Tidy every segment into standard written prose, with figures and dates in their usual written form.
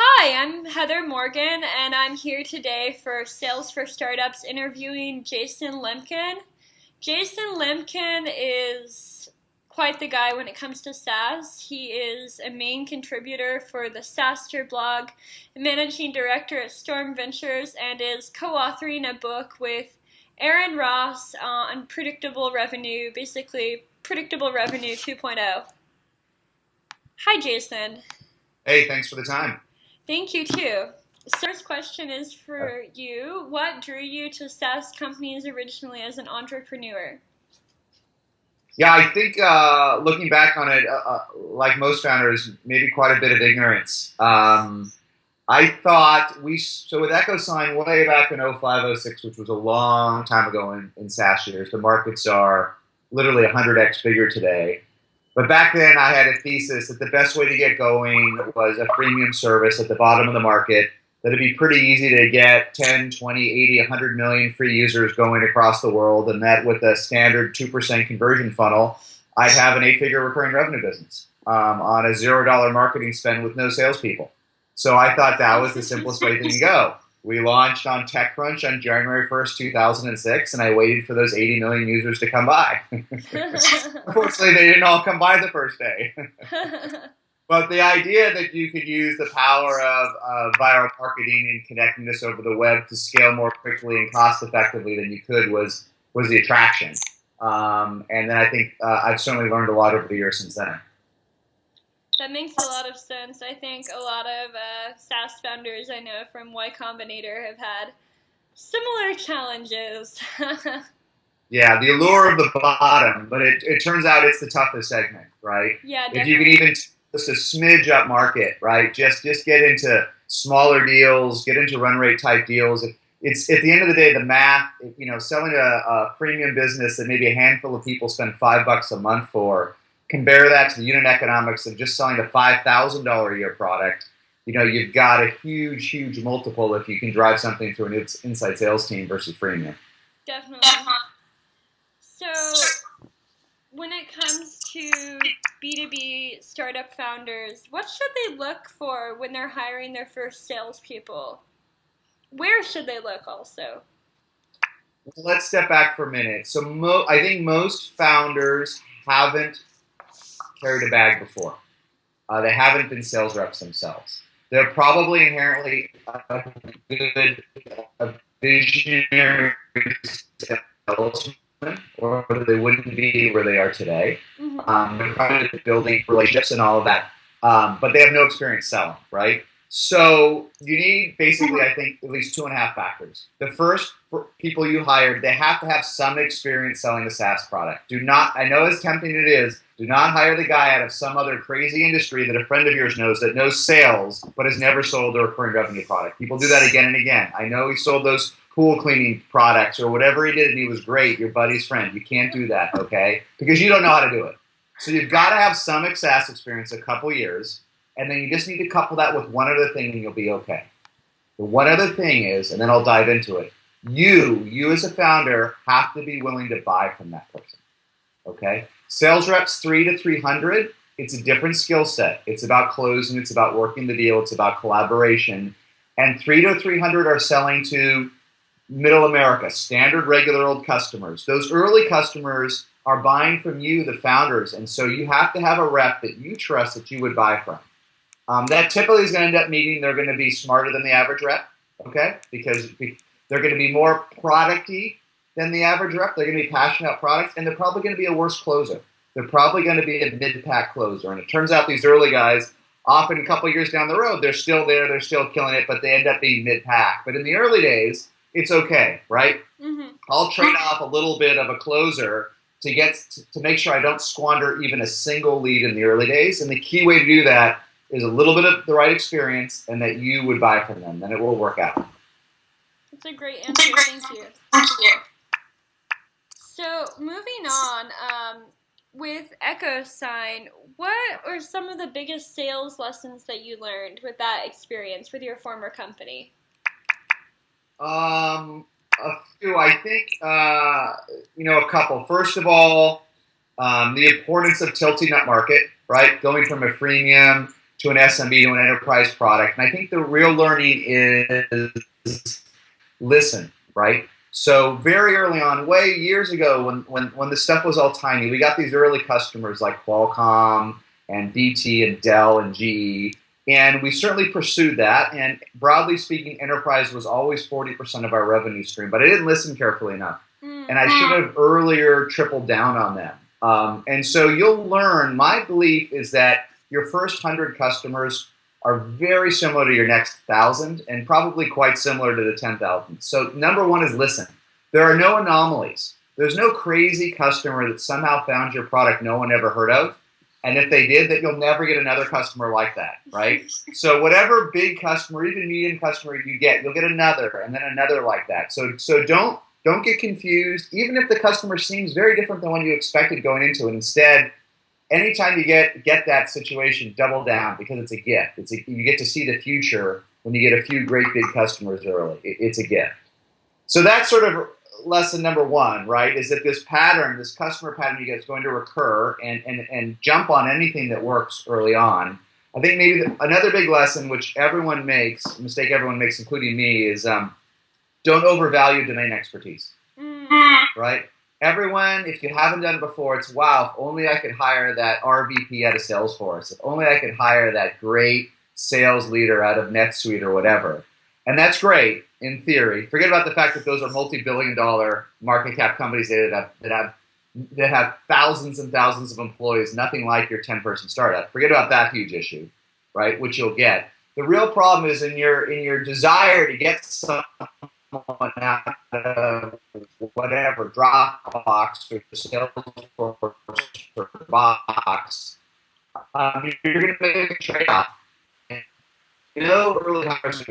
Hi, I'm Heather Morgan, and I'm here today for Sales for Startups interviewing Jason Lemkin. Jason Lemkin is quite the guy when it comes to SaaS. He is a main contributor for the Saastr blog, a managing director at Storm Ventures, and is co-authoring a book with Aaron Ross on predictable revenue, basically predictable revenue 2.0. Hi, Jason. Hey, thanks for the time. Thank you, too. The first question is for you. What drew you to SaaS companies originally as an entrepreneur? Yeah, I think looking back on it, like most founders, maybe quite a bit of ignorance. I thought so with EchoSign way back in '05, '06, which was a long time ago in SaaS years, the markets are literally 100x bigger today. But back then I had a thesis that the best way to get going was a freemium service at the bottom of the market, that it'd be pretty easy to get 10, 20, 80, 100 million free users going across the world, and that with a standard 2% conversion funnel, I'd have an 8-figure recurring revenue business on a $0 marketing spend with no salespeople. So I thought that was the simplest way to go. We launched on TechCrunch on January 1st, 2006, and I waited for those 80 million users to come by. Unfortunately, they didn't all come by the first day. But the idea that you could use the power of viral marketing and connecting this over the web to scale more quickly and cost effectively than you could was the attraction. And then I think I've certainly learned a lot over the years since then. That makes a lot of sense. I think a lot of SaaS founders I know from Y Combinator have had similar challenges. Yeah, the allure of the bottom, but it turns out it's the toughest segment, right? Yeah, If you definitely. can even just a smidge up market, right? Just get into smaller deals, get into run rate type deals. It's at the end of the day, the math. Selling a freemium business that maybe a handful of people spend $5 a month for. Compare that to the unit economics of just selling a $5,000 a year product. You've got a huge multiple if you can drive something through an inside sales team versus freemium. Definitely. So, when it comes to B2B startup founders, what should they look for when they're hiring their first salespeople? Where should they look also? Let's step back for a minute. So I think most founders haven't carried a bag before. They haven't been sales reps themselves. They're probably inherently good visionary salesmen, or they wouldn't be where they are today. Mm-hmm. They're probably building relationships and all of that, but they have no experience selling, right? So you need basically, I think, at least 2.5 factors. The first, for people you hired, they have to have some experience selling a SaaS product. I know as tempting it is, do not hire the guy out of some other crazy industry that a friend of yours knows that knows sales but has never sold a recurring revenue product. People do that again and again. I know he sold those pool cleaning products or whatever he did and he was great, your buddy's friend. You can't do that, okay? Because you don't know how to do it. So you've got to have some SaaS experience, a couple years, and then you just need to couple that with one other thing and you'll be okay. The one other thing is, and then I'll dive into it, you as a founder have to be willing to buy from that person, okay? Sales reps 3 to 300, it's a different skill set. It's about closing, it's about working the deal, it's about collaboration. And 3 to 300 are selling to middle America, standard regular old customers. Those early customers are buying from you, the founders, and so you have to have a rep that you trust that you would buy from. That typically is going to end up meaning they're going to be smarter than the average rep, okay? Because they're going to be more product-y than the average rep. They're going to be passionate about products, and they're probably going to be a worse closer. They're probably going to be a mid-pack closer. And it turns out these early guys, often a couple years down the road, they're still there, they're still killing it, but they end up being mid-pack. But in the early days, it's okay, right? Mm-hmm. I'll trade off a little bit of a closer to make sure I don't squander even a single lead in the early days. And the key way to do that is a little bit of the right experience and that you would buy from them. Then it will work out. That's a great answer. Thank you. So moving on, with EchoSign, what are some of the biggest sales lessons that you learned with that experience with your former company? A few, I think, a couple. First of all, the importance of tilting that market, right? Going from a freemium to an SMB to an enterprise product. And I think the real learning is listen, right? So very early on, way years ago, when the stuff was all tiny, we got these early customers like Qualcomm and BT and Dell and GE, and we certainly pursued that. And broadly speaking, enterprise was always 40% of our revenue stream, but I didn't listen carefully enough, and I should have earlier tripled down on them. And so you'll learn. My belief is that your first 100 customers are very similar to your next 1,000 and probably quite similar to the 10,000. So number one is listen. There are no anomalies. There's no crazy customer that somehow found your product no one ever heard of. And if they did, that you'll never get another customer like that, right? So whatever big customer, even medium customer you get, you'll get another and then another like that. So don't get confused, even if the customer seems very different than what you expected going into it. Instead, anytime you get that situation, double down because it's a gift. You get to see the future when you get a few great big customers early. It's a gift. So that's sort of lesson number one, right? Is that this pattern, this customer pattern you get is going to recur and jump on anything that works early on. I think maybe another big lesson, which everyone makes, a mistake everyone makes, including me, is don't overvalue domain expertise, right? Everyone, if you haven't done it before, it's, wow, if only I could hire that RVP out of Salesforce. If only I could hire that great sales leader out of NetSuite or whatever. And that's great in theory. Forget about the fact that those are multi-billion-dollar market cap companies that have thousands and thousands of employees, nothing like your 10-person startup. Forget about that huge issue, right, which you'll get. The real problem is in your desire to get someone out of whatever, Dropbox or Salesforce or Box, you're going to make a trade-off. Early hires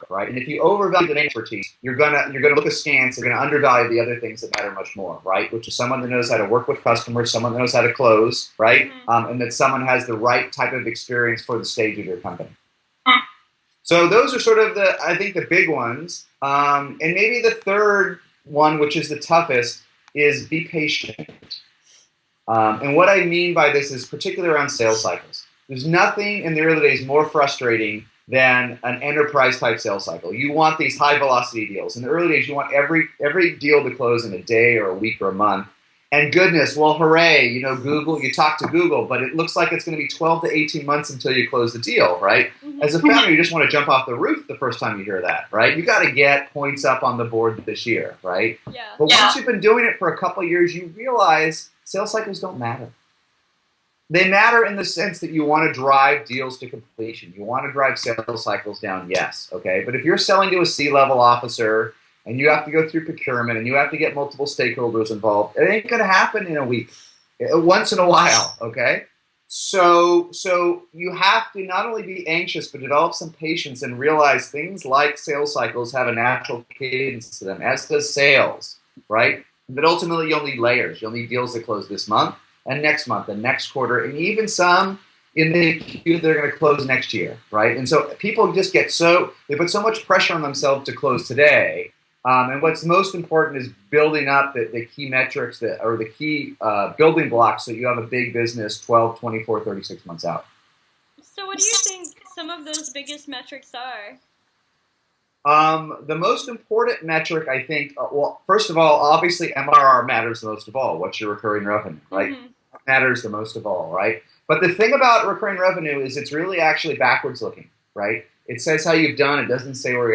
right? And if you overvalue domain expertise, you're gonna look askance. You're gonna undervalue the other things that matter much more, right? Which is someone that knows how to work with customers, someone that knows how to close, right? And that someone has the right type of experience for the stage of your company. So those are sort of I think the big ones. And maybe the third one, which is the toughest, is be patient. And what I mean by this is particularly around sales cycles. There's nothing in the early days more frustrating than an enterprise-type sales cycle. You want these high-velocity deals. In the early days, you want every deal to close in a day or a week or a month. And goodness, well, hooray, Google, you talk to Google, but it looks like it's going to be 12 to 18 months until you close the deal, right? As a founder, you just want to jump off the roof the first time you hear that, right? You got to get points up on the board this year, right? Yeah. But once you've been doing it for a couple of years, you realize sales cycles don't matter. They matter in the sense that you want to drive deals to completion. You want to drive sales cycles down, yes, okay? But if you're selling to a C-level officer and you have to go through procurement and you have to get multiple stakeholders involved, it ain't going to happen in a week, once in a while, okay? So you have to not only be anxious, but develop some patience and realize things like sales cycles have a natural cadence to them, as does sales, right? But ultimately, you'll need layers. You'll need deals that close this month, and next month, and next quarter, and even some in the queue they're going to close next year, right? And so people just they put so much pressure on themselves to close today. And what's most important is building up the key metrics or the key building blocks so you have a big business 12, 24, 36 months out. So what do you think some of those biggest metrics are? The most important metric, I think, well, first of all, obviously MRR matters the most of all. What's your recurring revenue, right? Matters the most of all, right? But the thing about recurring revenue is it's really actually backwards looking, right? It says how you've done. It doesn't say where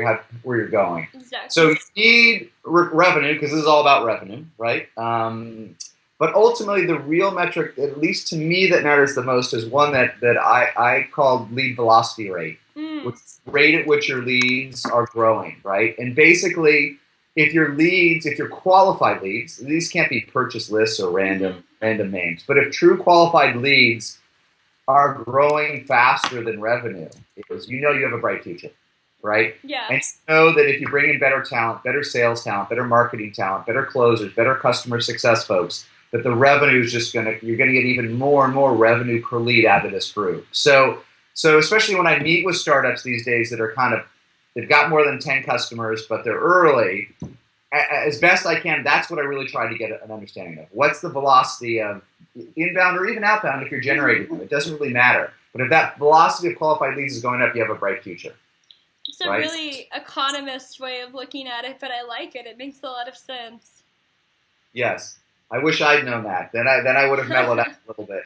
you're going. Exactly. So you need revenue because this is all about revenue, right? But ultimately, the real metric, at least to me, that matters the most is one that I call lead velocity rate, which is the rate at which your leads are growing, right? And basically, if your qualified leads, these can't be purchase lists or random names, but if true qualified leads are growing faster than revenue, you have a bright future, right? Yeah. And you know that if you bring in better talent, better sales talent, better marketing talent, better closers, better customer success folks, that the revenue is you're going to get even more and more revenue per lead out of this group. So especially when I meet with startups these days that are they've got more than 10 customers, but they're early, as best I can, that's what I really try to get an understanding of. What's the velocity of inbound or even outbound if you're generating them? It doesn't really matter. But if that velocity of qualified leads is going up, you have a bright future. It's a really economist way of looking at it, but I like it. It makes a lot of sense. Yes. I wish I'd known that. Then I would have mellowed out a little bit.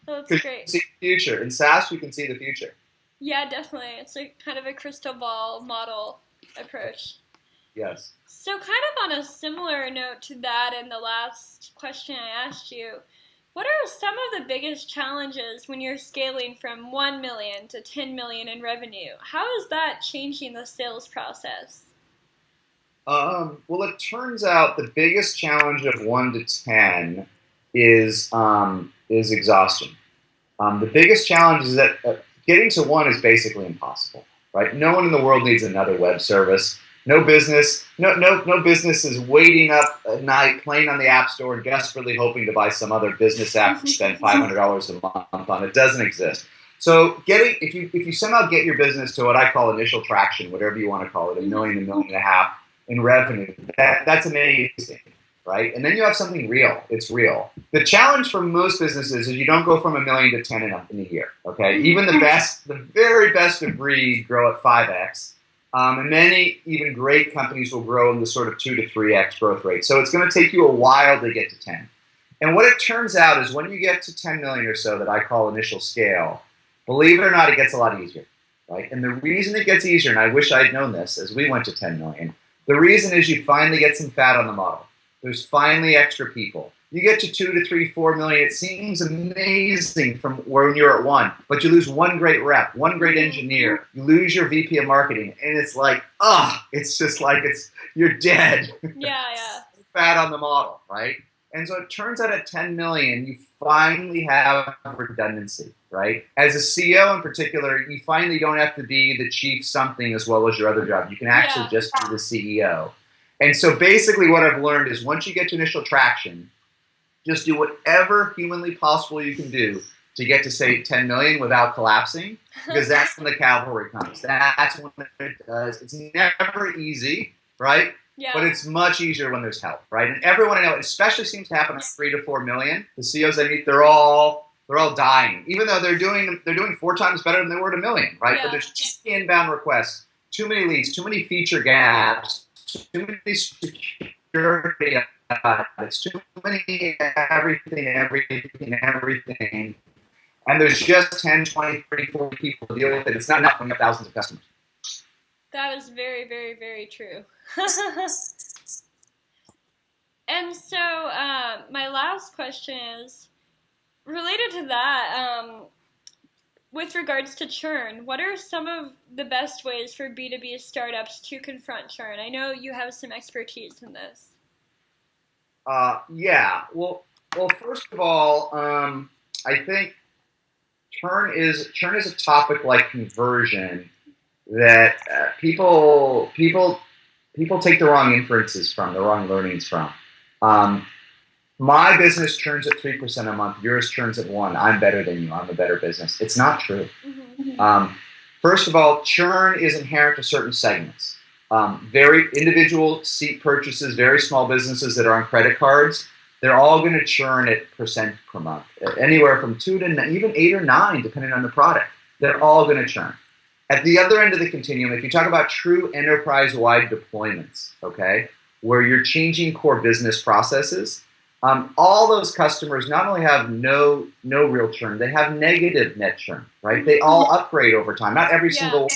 That's great. You can see the future. In SaaS, you can see the future. Yeah, definitely. It's a kind of a crystal ball model approach. Yes. So kind of on a similar note to that in the last question I asked you, what are some of the biggest challenges when you're scaling from 1 million to 10 million in revenue? How is that changing the sales process? Well, it turns out the biggest challenge of 1 to 10 is exhaustion. The biggest challenge is that getting to 1 is basically impossible, right? No one in the world needs another web service. No business is waiting up at night, playing on the App Store, desperately hoping to buy some other business app and spend $500 a month on. It doesn't exist. So if you somehow get your business to what I call initial traction, whatever you want to call it, $1 million, $1.5 million in revenue, that's amazing, right? And then you have something real. It's real. The challenge for most businesses is you don't go from 1 million to 10 in a year, okay? Even the very best of breed grow at 5x. And many even great companies will grow in the sort of 2 to 3x growth rate. So it's going to take you a while to get to 10. And what it turns out is when you get to 10 million or so that I call initial scale, believe it or not, it gets a lot easier, right? And the reason it gets easier, and I wish I'd known this as we went to 10 million, the reason is you finally get some fat on the model. There's finally extra people. You get to 2 to 3, 4 million. It seems amazing from when you're at 1, but you lose one great rep, one great engineer. You lose your VP of marketing, and it's like, it's just like you're dead. Yeah. Fat on the model, right? And so it turns out at 10 million, you finally have redundancy, right? As a CEO in particular, you finally don't have to be the chief something as well as your other job. You can actually just be the CEO. And so basically what I've learned is once you get to initial traction, just do whatever humanly possible you can do to get to, say, 10 million without collapsing, because that's when the cavalry comes. That's when it does. It's never easy, right? Yeah. But it's much easier when there's help, right? And everyone I know, it especially seems to happen at 3 to 4 million. The CEOs I meet, they're all dying, even though they're doing 4 times better than they were at 1 million, right? But there's too many inbound requests, too many leads, too many feature gaps, too many security. It's too many everything. And there's just 10, 20, 30, 40 people to deal with it. It's not enough when you have thousands of customers. That is very, very, very true. And so my last question is related to that. With regards to churn, what are some of the best ways for B2B startups to confront churn? I know you have some expertise in this. Well, first of all, I think churn is a topic like conversion that people take the wrong inferences from, the wrong learnings from. My business churns at 3% a month. Yours churns at 1%. I'm better than you. I'm a better business. It's not true. Mm-hmm. First of all, churn is inherent to certain segments. Very individual seat purchases, very small businesses that are on credit cards, they're all going to churn at percent per month, anywhere from 2 to even 8 or 9, depending on the product. They're all going to churn. At the other end of the continuum, if you talk about true enterprise-wide deployments, okay, where you're changing core business processes, all those customers not only have no real churn, they have negative net churn, right? They all upgrade over time. Not every single one,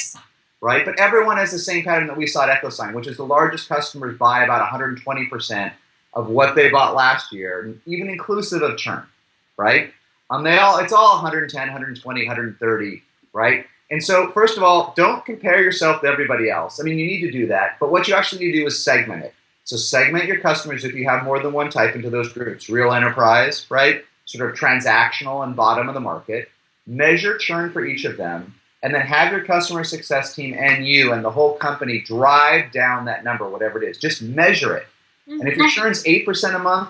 right? But everyone has the same pattern that we saw at EchoSign, which is the largest customers buy about 120% of what they bought last year, even inclusive of churn, right? It's all 110, 120, 130, right? And so, first of all, don't compare yourself to everybody else. I mean, you need to do that, but what you actually need to do is segment it. So segment your customers if you have more than one type into those groups. Real enterprise, right? Sort of transactional and bottom of the market. Measure churn for each of them, and then have your customer success team and you and the whole company drive down that number, whatever it is. Just measure it. And if your churn's 8% a month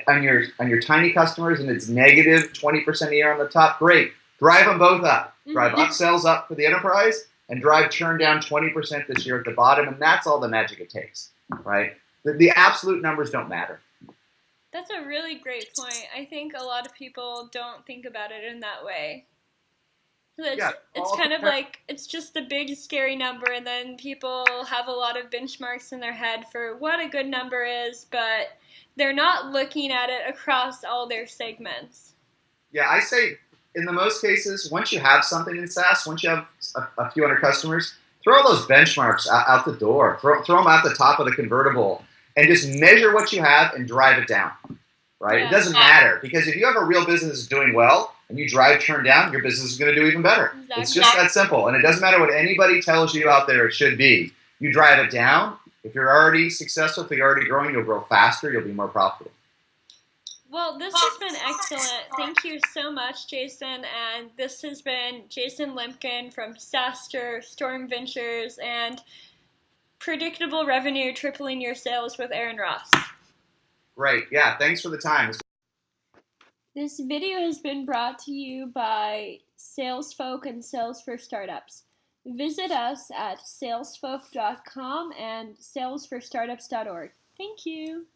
on your tiny customers and it's negative 20% a year on the top, great. Drive them both up. Drive upsells up for the enterprise and drive churn down 20% this year at the bottom, and that's all the magic it takes, right? The absolute numbers don't matter. That's a really great point. I think a lot of people don't think about it in that way. Yeah, It's kind of like it's just the big scary number, and then people have a lot of benchmarks in their head for what a good number is, but they're not looking at it across all their segments. Yeah, I say in the most cases, once you have something in SaaS, once you have a few hundred customers, throw those benchmarks out the door. Throw them out the top of the convertible, and just measure what you have and drive it down. Right? Yeah. It doesn't matter, because if you have a real business that's doing well and you drive churn down, your business is going to do even better. Exactly. It's just that simple, and it doesn't matter what anybody tells you out there it should be. You drive it down. If you're already successful, if you're already growing, you'll grow faster. You'll be more profitable. Well, this has been excellent. Thank you so much, Jason. And this has been Jason Lemkin from Saastr, Storm Ventures, and Predictable Revenue Tripling Your Sales with Aaron Ross. Great. Yeah, thanks for the time. This video has been brought to you by Salesfolk and Sales for Startups. Visit us at salesfolk.com and salesforstartups.org. Thank you.